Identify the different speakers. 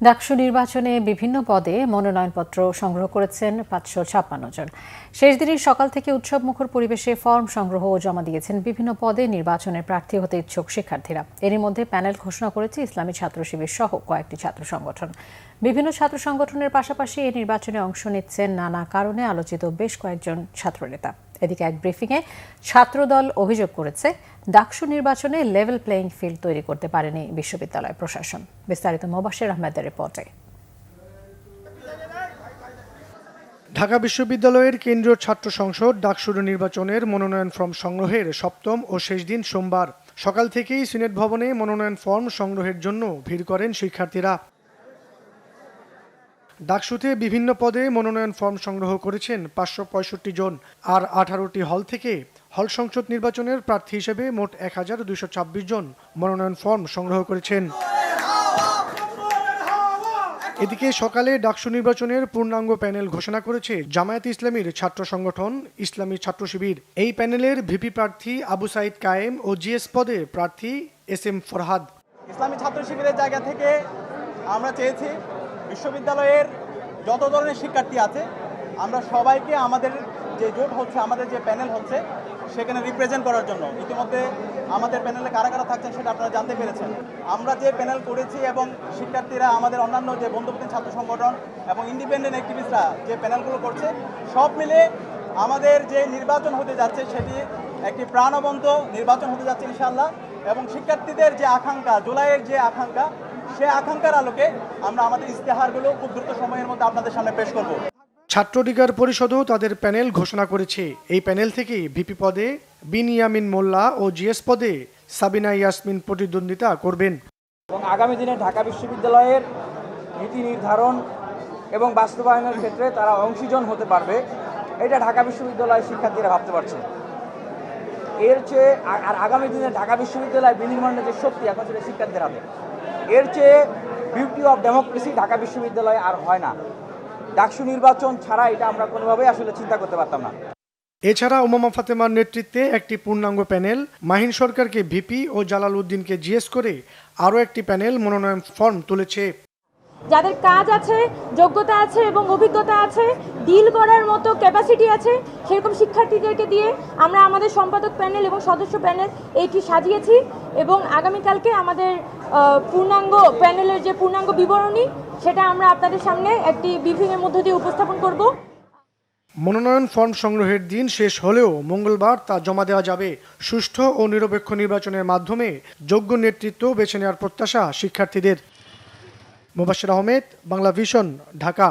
Speaker 1: ডাকসু নির্বাচনে বিভিন্ন পদে মনোনয়নপত্র সংগ্রহ করেছেন ৫৫৬ জন। শেষ দিনের সকাল থেকে উৎসবমুখর পরিবেশে ফর্ম সংগ্রহ ও জমা দিয়েছেন বিভিন্ন পদে নির্বাচনের প্রার্থী হতে ইচ্ছুক শিক্ষার্থীরা। এরই মধ্যে প্যানেল ঘোষণা করেছে ইসলামী ছাত্র শিবির সহ কয়েকটি ছাত্র সংগঠন। বিভিন্ন ছাত্র সংগঠনের পাশাপাশি এই নির্বাচনে অংশ নিচ্ছেন নানা কারণে আলোচিত বেশ কয়েকজন ছাত্রনেতা। এদিকে এক ব্রিফিংয়ে ছাত্রদল অভিযোগ করেছে ডাকসু নির্বাচনে লেভেল প্লেইং ফিল্ড তৈরি করতে পারেনি বিশ্ববিদ্যালয় প্রশাসন। বিস্তারিত মোবাশ্বের আহমেদের রিপোর্টে।
Speaker 2: ঢাকা বিশ্ববিদ্যালয়ের কেন্দ্রীয় ছাত্র সংসদ ডাকসু নির্বাচনের মনোনয়ন ফর্ম সংগ্রহের সপ্তম ও শেষ দিন সোমবার সকাল থেকেই সিনেট ভবনে মনোনয়ন ফর্ম সংগ্রহের জন্য ভিড় করেন শিক্ষার্থীরা। ডাকসুতে বিভিন্ন পদে মনোনয়ন ফর্ম সংগ্রহ করেছেন ৫৬৫ জন, আর ১৮টি হল থেকে হল সংসদ নির্বাচনের প্রার্থী হিসেবে মোট ১,২২৬ জন মনোনয়ন ফর্ম সংগ্রহ করেছেন। এদিকে সকালে ডাকসু নির্বাচনের পূর্ণাঙ্গ প্যানেল ঘোষণা করেছে জামায়াত ইসলামীর ছাত্র সংগঠন ইসলামী ছাত্র শিবির। এই প্যানেলের ভিপি প্রার্থী আবু সাইদ কায়েম ও জিএস পদে প্রার্থী এস.এম. ফরহাদ।
Speaker 3: ইসলামী ছাত্র শিবিরের জায়গা থেকে আমরা চেয়েছি বিশ্ববিদ্যালয়ের যত ধরনের শিক্ষার্থী আছে আমরা সবাইকে আমাদের যে জোট হচ্ছে, আমাদের যে প্যানেল হচ্ছে সেখানে রিপ্রেজেন্ট করার জন্য। ইতিমধ্যে আমাদের প্যানেলে কারা কারা থাকছেন সেটা আপনারা জানতে পেরেছেন। আমরা যে প্যানেল করেছি এবং শিক্ষার্থীরা, আমাদের অন্যান্য যে বন্ধুপ্রতিম ছাত্র সংগঠন এবং ইন্ডিপেন্ডেন্ট অ্যাক্টিভিস্টরা যে প্যানেলগুলো করছে, সব মিলে আমাদের যে নির্বাচন হতে যাচ্ছে সেটি একটি প্রাণবন্ত নির্বাচন হতে যাচ্ছে ইনশাআল্লাহ। এবং শিক্ষার্থীদের যে আকাঙ্ক্ষা, জুলাইয়ের যে আকাঙ্ক্ষা, সে আকাঙ্ক্ষার আলোকে আমরা আমাদের ইস্তেহারগুলো খুব দ্রুত সময়ের মধ্যে আপনাদের সামনে পেশ করব।
Speaker 2: ছাত্র অধিকার পরিষদও তাদের প্যানেল ঘোষণা করেছে। এই প্যানেল থেকে ভিপি পদে বিনিয়ামিন মোল্লা ও জিএস পদে সাবিনা ইয়াসমিন প্রতিদ্বন্দ্বিতা করবেন।
Speaker 4: এবং আগামী দিনে ঢাকা বিশ্ববিদ্যালয়ের নীতি নির্ধারণ এবং বাস্তবায়নের ক্ষেত্রে তারা অংশীজন হতে পারবে, এটা ঢাকা বিশ্ববিদ্যালয়ের শিক্ষার্থীরা ভাবতে পারছে। এর চেয়ে আর আগামী দিনে ঢাকা বিশ্ববিদ্যালয় বিনির্মাণের যে শক্তি এখন সেটা শিক্ষার্থীদের হাতে। এর চেয়ে বিউটি অফ ডেমোক্রেসি ঢাকা বিশ্ববিদ্যালয়ে আর হয় না। ডাকসু নির্বাচন ছাড়া এটা আমরা কোনোভাবেই আসলে চিন্তা করতে পারতাম না।
Speaker 2: এছাড়া উমামা ফাতেমার নেতৃত্বে একটি পূর্ণাঙ্গ প্যানেল মাহিন সরকারকে ভিপি ও জালাল উদ্দিনকে জিএস করে আরও একটি প্যানেল মনোনয়ন ফর্ম তুলেছে।
Speaker 5: যাদের কাজ আছে, যোগ্যতা আছে এবং অভিজ্ঞতা আছে, ডিল করার মতো ক্যাপাসিটি আছে, সেরকম শিক্ষার্থীদেরকে দিয়ে আমরা আমাদের সম্পাদক প্যানেল এবং সদস্য প্যানেল এইটি সাজিয়েছি। এবং আগামীকালকে আমাদের পূর্ণাঙ্গ প্যানেলের যে পূর্ণাঙ্গ বিবরণী সেটা আমরা আপনাদের সামনে একটি ব্রিফিংয়ের মধ্য দিয়ে উপস্থাপন করব।
Speaker 2: মনোনয়ন ফর্ম সংগ্রহের দিন শেষ হলেও মঙ্গলবার তা জমা দেওয়া যাবে। সুষ্ঠু ও নিরপেক্ষ নির্বাচনের মাধ্যমে যোগ্য নেতৃত্ব বেছে নেওয়ার প্রত্যাশা শিক্ষার্থীদের। মোবাশ্বের আহমেদ, বাংলা ভিশন, ঢাকা।